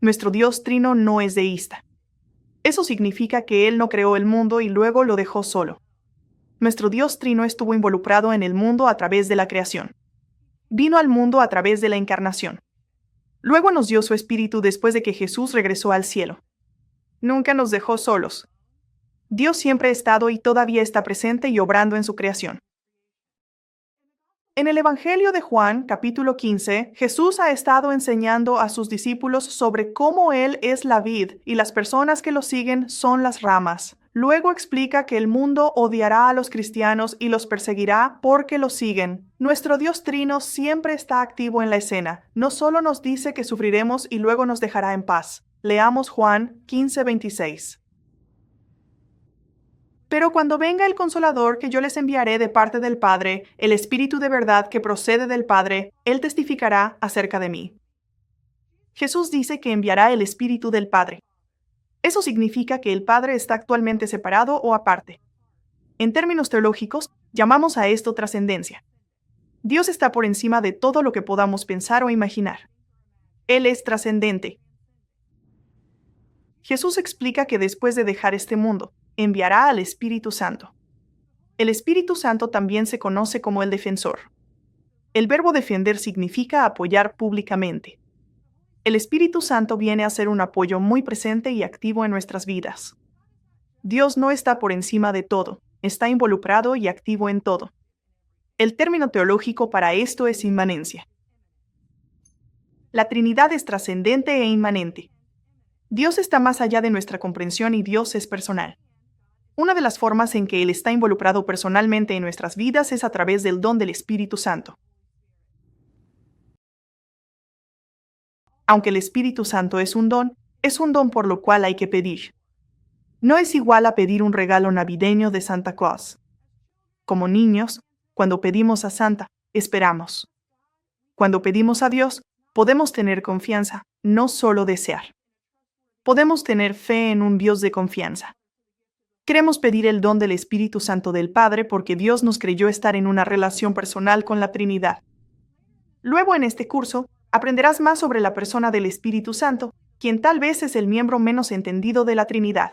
Nuestro Dios Trino no es deísta. Eso significa que Él no creó el mundo y luego lo dejó solo. Nuestro Dios Trino estuvo involucrado en el mundo a través de la creación. Vino al mundo a través de la encarnación. Luego nos dio su Espíritu después de que Jesús regresó al cielo. Nunca nos dejó solos. Dios siempre ha estado y todavía está presente y obrando en su creación. En el Evangelio de Juan, capítulo 15, Jesús ha estado enseñando a sus discípulos sobre cómo Él es la vid y las personas que lo siguen son las ramas. Luego explica que el mundo odiará a los cristianos y los perseguirá porque los siguen. Nuestro Dios Trino siempre está activo en la escena. No solo nos dice que sufriremos y luego nos dejará en paz. Leamos Juan 15:26. Pero cuando venga el Consolador que yo les enviaré de parte del Padre, el Espíritu de verdad que procede del Padre, Él testificará acerca de mí. Jesús dice que enviará el Espíritu del Padre. Eso significa que el Padre está actualmente separado o aparte. En términos teológicos, llamamos a esto trascendencia. Dios está por encima de todo lo que podamos pensar o imaginar. Él es trascendente. Jesús explica que después de dejar este mundo, enviará al Espíritu Santo. El Espíritu Santo también se conoce como el defensor. El verbo defender significa apoyar públicamente. El Espíritu Santo viene a ser un apoyo muy presente y activo en nuestras vidas. Dios no está por encima de todo, está involucrado y activo en todo. El término teológico para esto es inmanencia. La Trinidad es trascendente e inmanente. Dios está más allá de nuestra comprensión y Dios es personal. Una de las formas en que Él está involucrado personalmente en nuestras vidas es a través del don del Espíritu Santo. Aunque el Espíritu Santo es un don por lo cual hay que pedir. No es igual a pedir un regalo navideño de Santa Claus. Como niños, cuando pedimos a Santa, esperamos. Cuando pedimos a Dios, podemos tener confianza, no solo desear. Podemos tener fe en un Dios de confianza. Queremos pedir el don del Espíritu Santo del Padre porque Dios nos creyó estar en una relación personal con la Trinidad. Luego en este curso, aprenderás más sobre la persona del Espíritu Santo, quien tal vez es el miembro menos entendido de la Trinidad.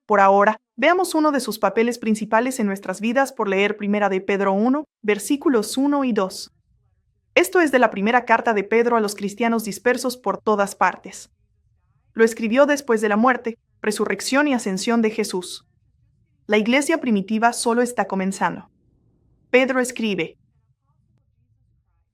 Por ahora, veamos uno de sus papeles principales en nuestras vidas por leer 1 de Pedro 1, versículos 1 y 2. Esto es de la primera carta de Pedro a los cristianos dispersos por todas partes. Lo escribió después de la muerte, resurrección y ascensión de Jesús. La iglesia primitiva solo está comenzando. Pedro escribe: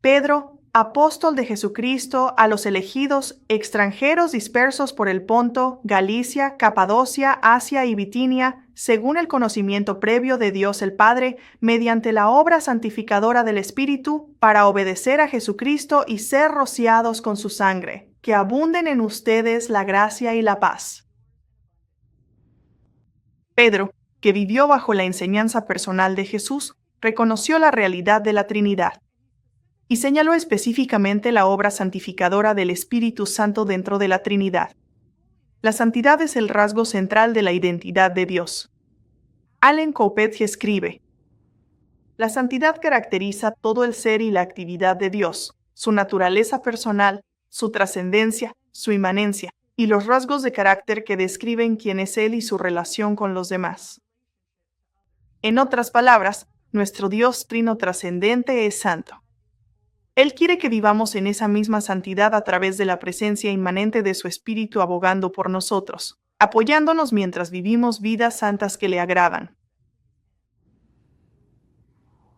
Pedro, apóstol de Jesucristo, a los elegidos, extranjeros dispersos por el Ponto, Galicia, Capadocia, Asia y Bitinia, según el conocimiento previo de Dios el Padre, mediante la obra santificadora del Espíritu, para obedecer a Jesucristo y ser rociados con su sangre, que abunden en ustedes la gracia y la paz. Pedro, que vivió bajo la enseñanza personal de Jesús, reconoció la realidad de la Trinidad y señaló específicamente la obra santificadora del Espíritu Santo dentro de la Trinidad. La santidad es el rasgo central de la identidad de Dios. Allen Kopetz escribe: la santidad caracteriza todo el ser y la actividad de Dios, su naturaleza personal, su trascendencia, su inmanencia, y los rasgos de carácter que describen quién es Él y su relación con los demás. En otras palabras, nuestro Dios Trino trascendente es santo. Él quiere que vivamos en esa misma santidad a través de la presencia inmanente de su Espíritu abogando por nosotros, apoyándonos mientras vivimos vidas santas que le agradan.